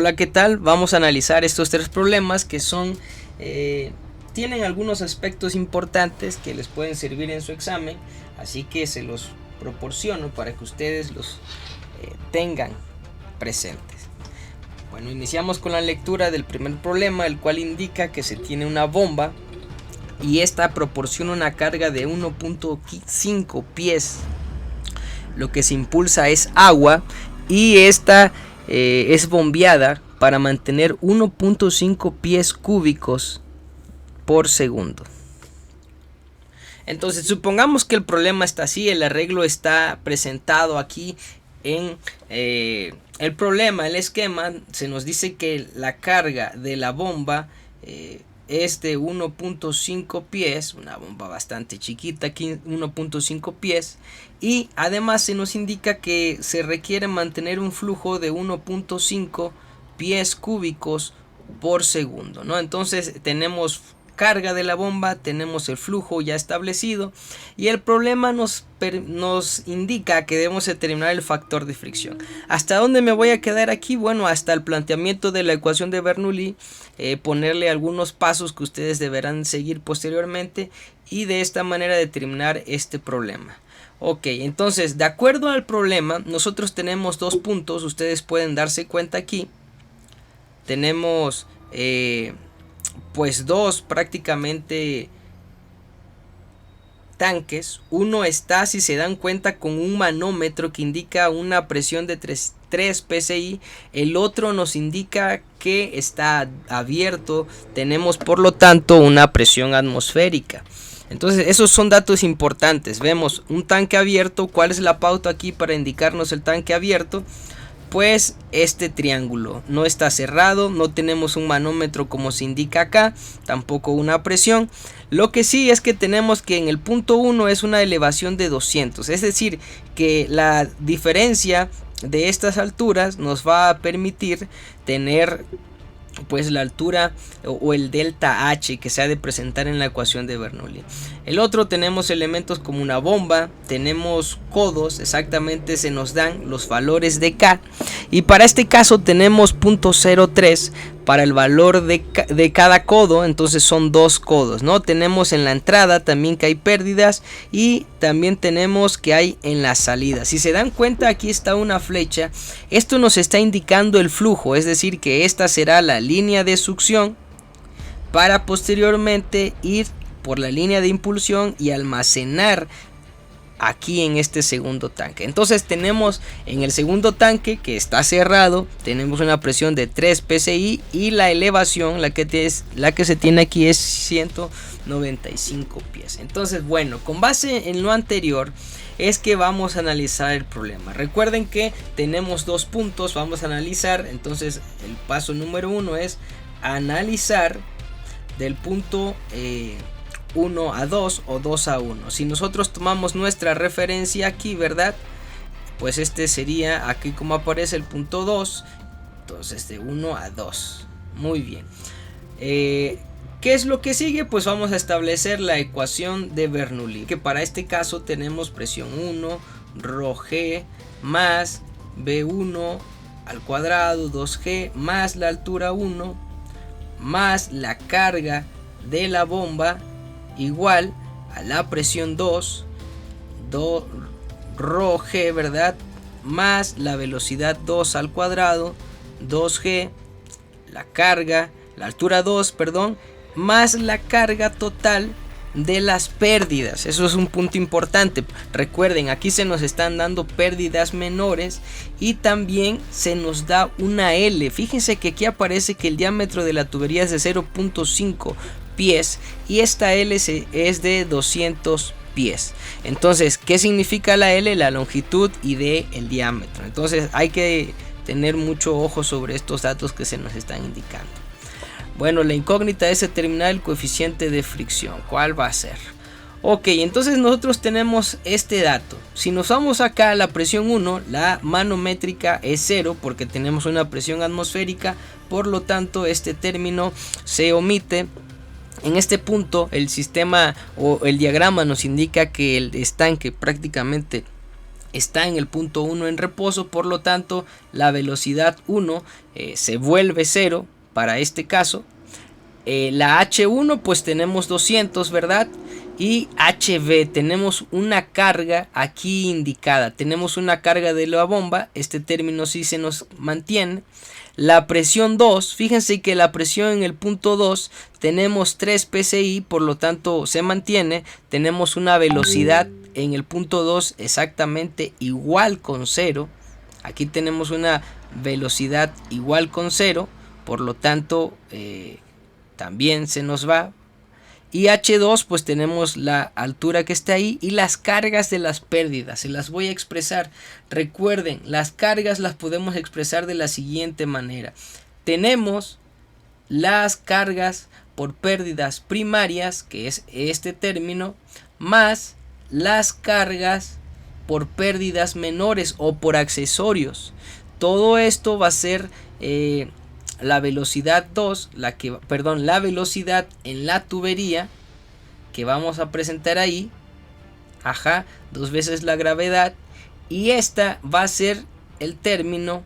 Hola, ¿qué tal? Vamos a analizar estos tres problemas que son tienen algunos aspectos importantes que les pueden servir en su examen, así que se los proporciono para que ustedes los tengan presentes. Bueno, iniciamos con la lectura del primer problema, el cual indica que se tiene una bomba y esta proporciona una carga de 1.5 pies. Lo que se impulsa es agua y esta es bombeada para mantener 1.5 pies cúbicos por segundo. Entonces supongamos que el problema está así, el arreglo está presentado aquí en el problema, el esquema. Se nos dice que la carga de la bomba es de 1.5 pies, una bomba bastante chiquita, aquí 1.5 pies, y además se nos indica que se requiere mantener un flujo de 1.5 pies cúbicos por segundo, ¿no? Entonces tenemos carga de la bomba, tenemos el flujo ya establecido y el problema nos indica que debemos determinar el factor de fricción. ¿Hasta dónde me voy a quedar aquí? Bueno, hasta el planteamiento de la ecuación de Bernoulli, ponerle algunos pasos que ustedes deberán seguir posteriormente y de esta manera determinar este problema. Ok, entonces de acuerdo al problema nosotros tenemos dos puntos, ustedes pueden darse cuenta aquí. Tenemos pues dos prácticamente tanques. Uno está, si se dan cuenta, con un manómetro que indica una presión de 3 psi. El otro nos indica que está abierto. Tenemos por lo tanto una presión atmosférica. Entonces esos son datos importantes. Vemos un tanque abierto. ¿Cuál es la pauta aquí para indicarnos el tanque abierto? Pues este triángulo no está cerrado, no tenemos un manómetro como se indica acá, tampoco una presión. Lo que sí es que tenemos que en el punto 1 es una elevación de 200, es decir, que la diferencia de estas alturas nos va a permitir tener pues la altura o el delta H que se ha de presentar en la ecuación de Bernoulli. El otro tenemos elementos como una bomba, tenemos codos, exactamente se nos dan los valores de K y para este caso tenemos 0.03 para el valor de cada codo, entonces son dos codos, ¿no? Tenemos en la entrada también que hay pérdidas y también tenemos que hay en la salida. Si se dan cuenta, aquí está una flecha, esto nos está indicando el flujo, es decir que esta será la línea de succión para posteriormente ir por la línea de impulsión y almacenar aquí en este segundo tanque. Entonces tenemos en el segundo tanque que está cerrado, tenemos una presión de 3 psi y la elevación, la que se tiene aquí es 195 pies. Entonces, bueno, con base en lo anterior es que vamos a analizar el problema. Recuerden que tenemos dos puntos, vamos a analizar. Entonces el paso número 1 es analizar del punto 1 a 2 o 2 a 1. Si nosotros tomamos nuestra referencia aquí, ¿verdad? Pues este sería aquí como aparece el punto 2. Entonces de 1 a 2. Muy bien. ¿Qué es lo que sigue? Pues vamos a establecer la ecuación de Bernoulli. Que para este caso tenemos presión 1, ρg más B1 al cuadrado 2G más la altura 1 más la carga de la bomba igual a la presión 2 ρg, ¿verdad? Más la velocidad 2 al cuadrado 2G, la carga, la altura 2, perdón, más la carga total de las pérdidas. Eso es un punto importante. Recuerden, aquí se nos están dando pérdidas menores y también se nos da una L. Fíjense que aquí aparece que el diámetro de la tubería es de 0.5 pies y esta L es de 200 pies. Entonces, ¿qué significa la L? La longitud y el diámetro. Entonces hay que tener mucho ojo sobre estos datos que se nos están indicando. Bueno, la incógnita es determinar el coeficiente de fricción. ¿Cuál va a ser? Ok, entonces nosotros tenemos este dato. Si nos vamos acá a la presión 1, la manométrica es 0 porque tenemos una presión atmosférica. Por lo tanto, este término se omite. En este punto, el sistema o el diagrama nos indica que el estanque prácticamente está en el punto 1 en reposo, por lo tanto la velocidad 1 se vuelve 0 para este caso. La H1 pues tenemos 200, ¿verdad? Y HV tenemos una carga aquí indicada, tenemos una carga de la bomba, este término sí se nos mantiene. La presión 2, fíjense que la presión en el punto 2 tenemos 3 psi, por lo tanto se mantiene. Tenemos una velocidad en el punto 2 exactamente igual con 0. Aquí tenemos una velocidad igual con 0, por lo tanto también se nos va. Y H2 pues tenemos la altura que está ahí y las cargas de las pérdidas. Se las voy a expresar. Recuerden, las cargas las podemos expresar de la siguiente manera. Tenemos las cargas por pérdidas primarias, que es este término, más las cargas por pérdidas menores o por accesorios. Todo esto va a ser la velocidad 2, la velocidad en la tubería que vamos a presentar ahí, 2 veces la gravedad, y esta va a ser el término,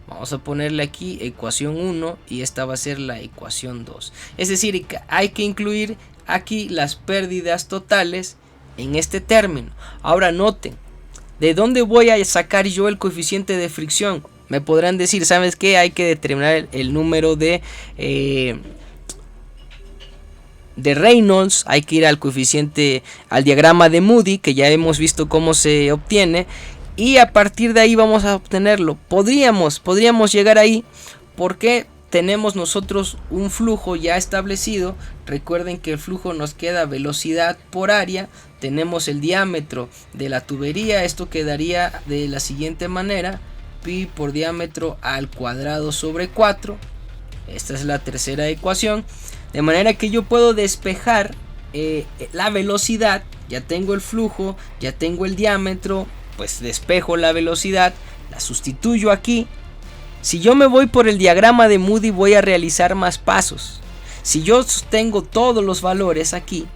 vamos a ponerle aquí ecuación 1 y esta va a ser la ecuación 2. Es decir, hay que incluir aquí las pérdidas totales en este término. Ahora noten, ¿de dónde voy a sacar yo el coeficiente de fricción? Me podrán decir, ¿sabes qué? Hay que determinar el número de Reynolds, hay que ir al coeficiente, al diagrama de Moody, que ya hemos visto cómo se obtiene, y a partir de ahí vamos a obtenerlo. Podríamos llegar ahí porque tenemos nosotros un flujo ya establecido. Recuerden que el flujo nos queda velocidad por área, tenemos el diámetro de la tubería, esto quedaría de la siguiente manera: pi por diámetro al cuadrado sobre 4. Esta es la tercera ecuación, de manera que yo puedo despejar la velocidad. Ya tengo el flujo, ya tengo el diámetro, pues despejo la velocidad, la sustituyo aquí. Si yo me voy por el diagrama de Moody, voy a realizar más pasos. Si yo tengo todos los valores aquí,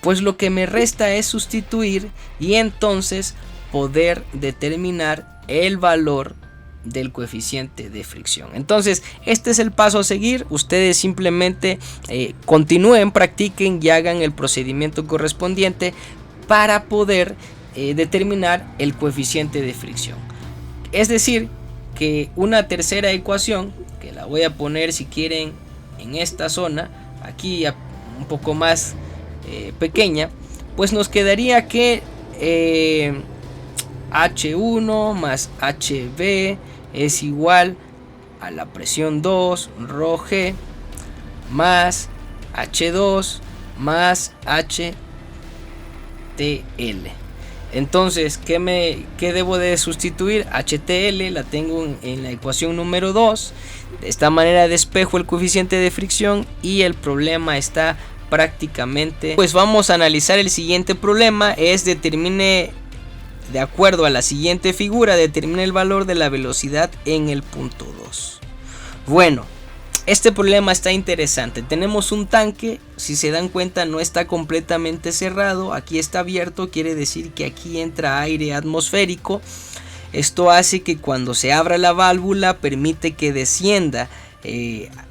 pues lo que me resta es sustituir y entonces poder determinar el valor del coeficiente de fricción. Entonces este es el paso a seguir. Ustedes simplemente continúen, practiquen y hagan el procedimiento correspondiente para poder determinar el coeficiente de fricción. Es decir, que una tercera ecuación, que la voy a poner si quieren en esta zona, aquí un poco más pequeña, pues nos quedaría que H1 más HV es igual a la presión 2 ρg más H2 más HTL. Entonces, ¿qué debo de sustituir? HTL la tengo en la ecuación número 2. De esta manera despejo el coeficiente de fricción y el problema está prácticamente. Pues vamos a analizar el siguiente problema. Determine, de acuerdo a la siguiente figura, determine el valor de la velocidad en el punto 2. Bueno, este problema está interesante. Tenemos un tanque, si se dan cuenta no está completamente cerrado, aquí está abierto, quiere decir que aquí entra aire atmosférico. Esto hace que cuando se abra la válvula permite que descienda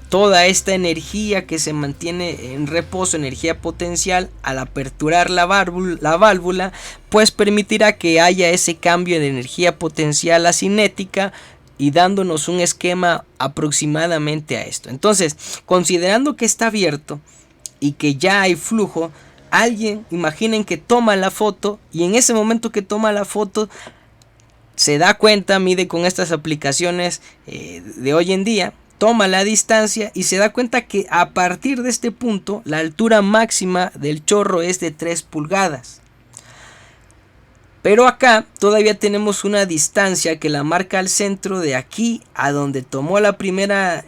toda esta energía que se mantiene en reposo, energía potencial. Al aperturar la válvula, pues permitirá que haya ese cambio de energía potencial a cinética y dándonos un esquema aproximadamente a esto. Entonces, considerando que está abierto y que ya hay flujo, alguien, imaginen que toma la foto y en ese momento que toma la foto se da cuenta, mide con estas aplicaciones de hoy en día, toma la distancia y se da cuenta que a partir de este punto la altura máxima del chorro es de 3 pulgadas. Pero acá todavía tenemos una distancia que la marca al centro, de aquí a donde tomó la primera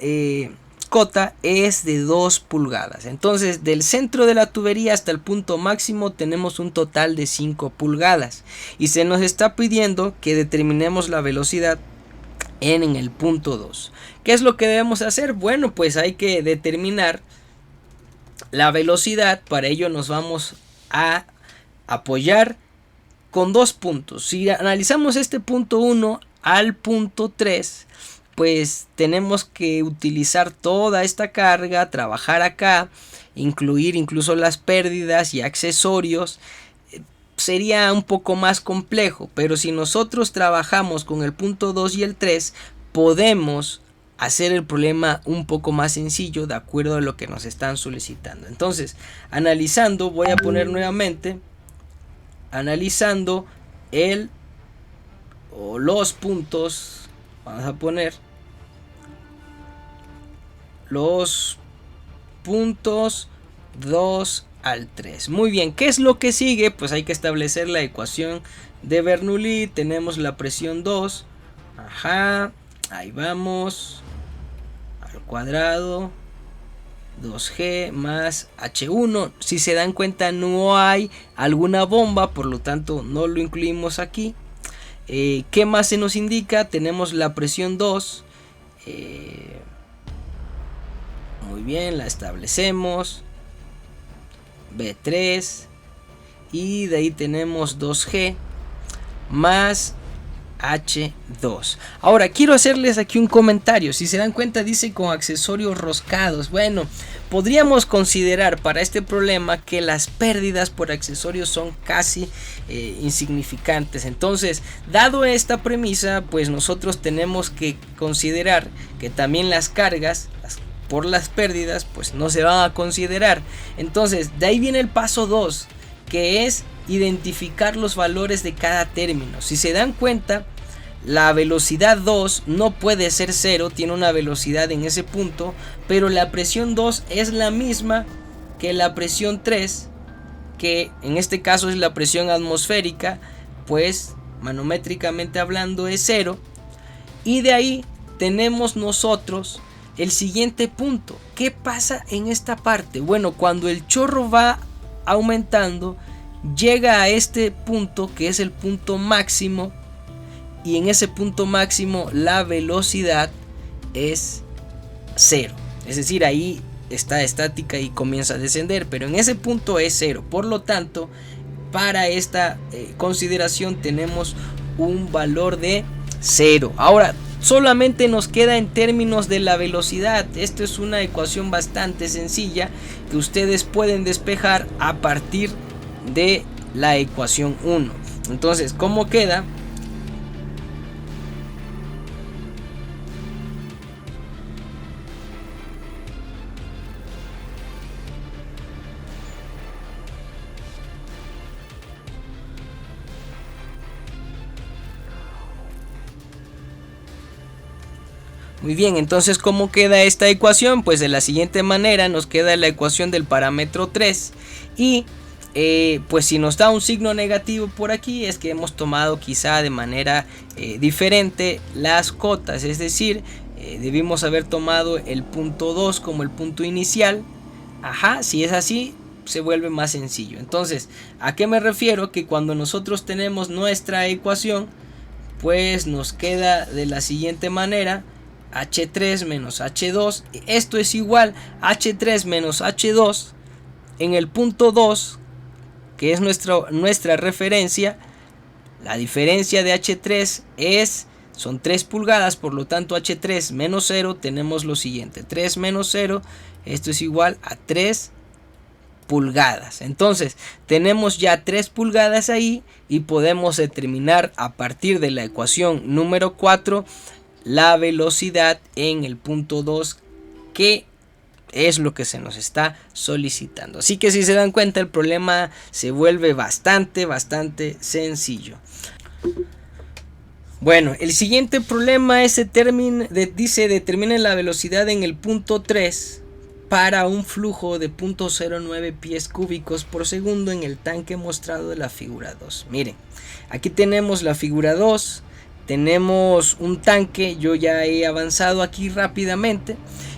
cota es de 2 pulgadas. Entonces del centro de la tubería hasta el punto máximo tenemos un total de 5 pulgadas. Y se nos está pidiendo que determinemos la velocidad en el punto 2. ¿Qué es lo que debemos hacer? Bueno, pues hay que determinar la velocidad. Para ello nos vamos a apoyar con dos puntos. Si analizamos este punto 1 al punto 3, pues tenemos que utilizar toda esta carga, trabajar acá, incluir incluso las pérdidas y accesorios. Sería un poco más complejo, pero si nosotros trabajamos con el punto 2 y el 3, podemos hacer el problema un poco más sencillo de acuerdo a lo que nos están solicitando. Entonces, analizando, voy a poner nuevamente, analizando los puntos, vamos a poner los puntos 2 al 3. Muy bien, ¿qué es lo que sigue? Pues hay que establecer la ecuación de Bernoulli. Tenemos la presión 2. Ajá, ahí vamos. Al cuadrado. 2G más H1. Si se dan cuenta, no hay alguna bomba, por lo tanto no lo incluimos aquí. ¿Qué más se nos indica? Tenemos la presión 2. Muy bien, la establecemos. B3 y de ahí tenemos 2G más H2. Ahora quiero hacerles aquí un comentario. Si se dan cuenta, dice con accesorios roscados. Bueno, podríamos considerar para este problema que las pérdidas por accesorios son casi insignificantes. Entonces, dado esta premisa, pues nosotros tenemos que considerar que también las cargas por las pérdidas pues no se van a considerar. Entonces de ahí viene el paso 2, que es identificar los valores de cada término. Si se dan cuenta, la velocidad 2 no puede ser 0, tiene una velocidad en ese punto, pero la presión 2 es la misma que la presión 3, que en este caso es la presión atmosférica, pues manométricamente hablando es 0. Y de ahí tenemos nosotros el siguiente punto. ¿Qué pasa en esta parte? Bueno, cuando el chorro va aumentando, llega a este punto que es el punto máximo, y en ese punto máximo la velocidad es 0. Es decir, ahí está estática y comienza a descender, pero en ese punto es 0. Por lo tanto, para esta consideración tenemos un valor de 0. Ahora, solamente nos queda en términos de la velocidad. Esto es una ecuación bastante sencilla que ustedes pueden despejar a partir de la ecuación 1. Entonces, ¿cómo queda? Muy bien, entonces ¿cómo queda esta ecuación? Pues de la siguiente manera nos queda la ecuación del parámetro 3 y pues si nos da un signo negativo por aquí es que hemos tomado quizá de manera diferente las cotas, es decir, debimos haber tomado el punto 2 como el punto inicial. Ajá, si es así se vuelve más sencillo. Entonces, ¿a qué me refiero? Que cuando nosotros tenemos nuestra ecuación, pues nos queda de la siguiente manera: H3 menos H2, esto es igual a H3 menos H2 en el punto 2, que es nuestra referencia. La diferencia de H3 son 3 pulgadas, por lo tanto H3 menos 0 tenemos lo siguiente: 3 menos 0, esto es igual a 3 pulgadas. Entonces tenemos ya 3 pulgadas ahí y podemos determinar a partir de la ecuación número 4 la velocidad en el punto 2, que es lo que se nos está solicitando. Así que si se dan cuenta, el problema se vuelve bastante sencillo. Bueno, el siguiente problema es dice determine la velocidad en el punto 3 para un flujo de 0.09 pies cúbicos por segundo en el tanque mostrado de la figura 2. Miren, aquí tenemos la figura 2. Tenemos un tanque, yo ya he avanzado aquí rápidamente,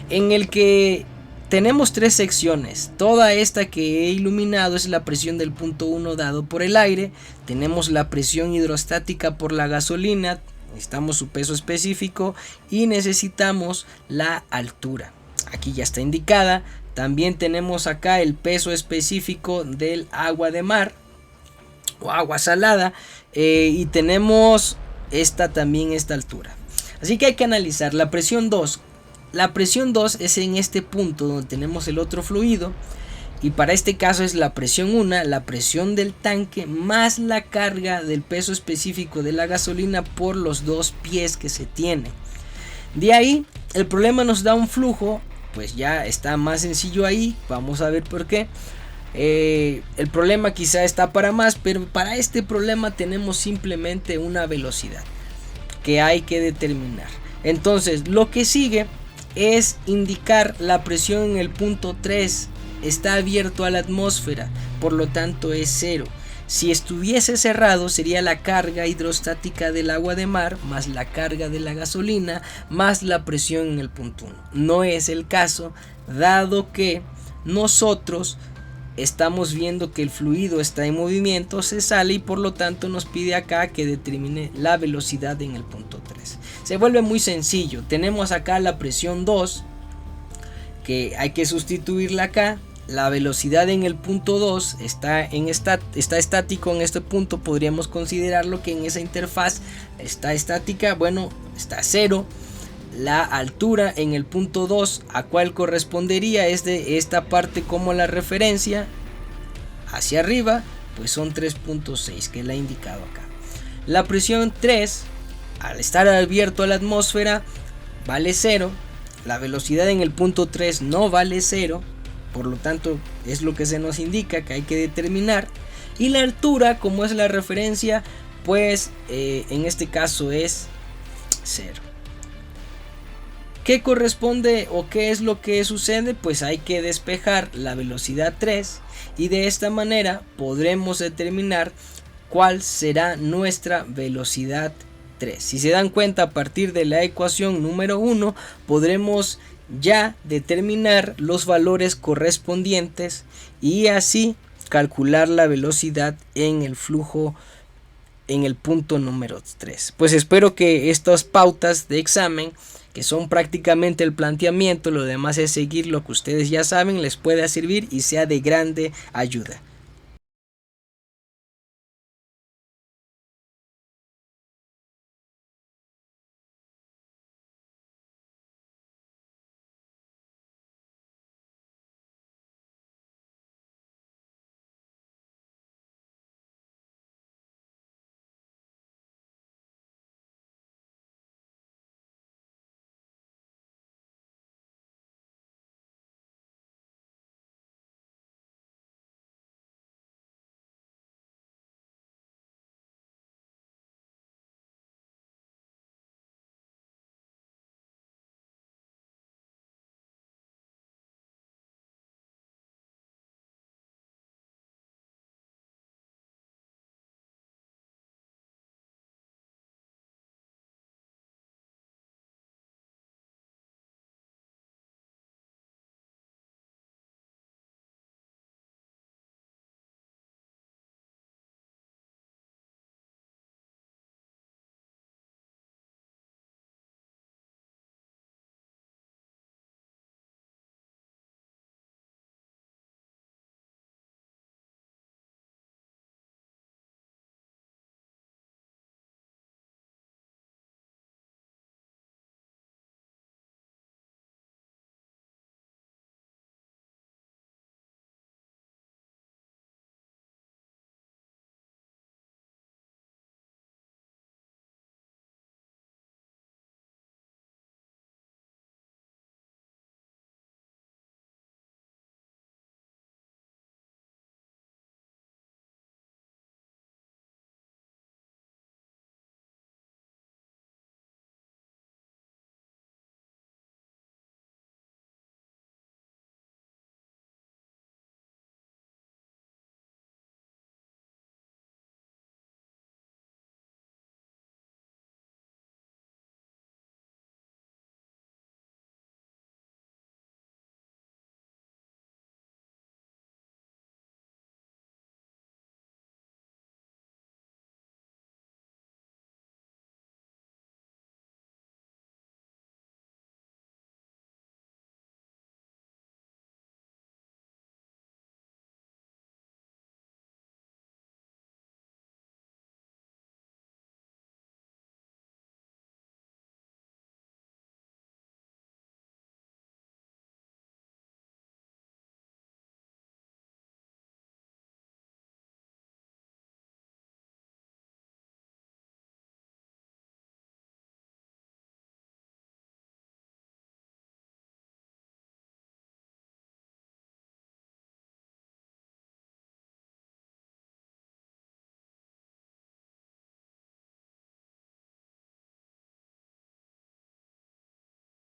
en el que tenemos 3 secciones. Toda esta que he iluminado es la presión del punto 1 dado por el aire. Tenemos la presión hidrostática por la gasolina, necesitamos su peso específico y necesitamos la altura. Aquí ya está indicada. También tenemos acá el peso específico del agua de mar, o agua salada, y tenemos esta altura. Así que hay que analizar la presión 2. La presión 2 es en este punto donde tenemos el otro fluido, y para este caso es la presión 1, la presión del tanque más la carga del peso específico de la gasolina por los dos pies que se tiene. De ahí el problema nos da un flujo, pues ya está más sencillo ahí, vamos a ver por qué. El problema quizá está para más, pero para este problema tenemos simplemente una velocidad que hay que determinar. Entonces lo que sigue es indicar la presión en el punto 3. Está abierto a la atmósfera, por lo tanto es 0. Si estuviese cerrado sería la carga hidrostática del agua de mar más la carga de la gasolina más la presión en el punto 1. No es el caso, dado que nosotros estamos viendo que el fluido está en movimiento, se sale, y por lo tanto nos pide acá que determine la velocidad en el punto 3. Se vuelve muy sencillo. Tenemos acá la presión 2, que hay que sustituirla acá. La velocidad en el punto 2 está estático en este punto. Podríamos considerarlo que en esa interfaz está estática. Bueno, está 0. La altura en el punto 2, a cuál correspondería, es de esta parte como la referencia hacia arriba, pues son 3.6, que la he indicado acá. La presión 3, al estar abierto a la atmósfera, vale 0. La velocidad en el punto 3 no vale 0. Por lo tanto es lo que se nos indica que hay que determinar. Y la altura, como es la referencia, pues en este caso es 0. ¿Qué corresponde o qué es lo que sucede? Pues hay que despejar la velocidad 3 y de esta manera podremos determinar cuál será nuestra velocidad 3. Si se dan cuenta, a partir de la ecuación número 1 podremos ya determinar los valores correspondientes y así calcular la velocidad en el flujo en el punto número 3. Pues espero que estas pautas de examen, que son prácticamente el planteamiento, lo demás es seguir lo que ustedes ya saben, les pueda servir y sea de grande ayuda.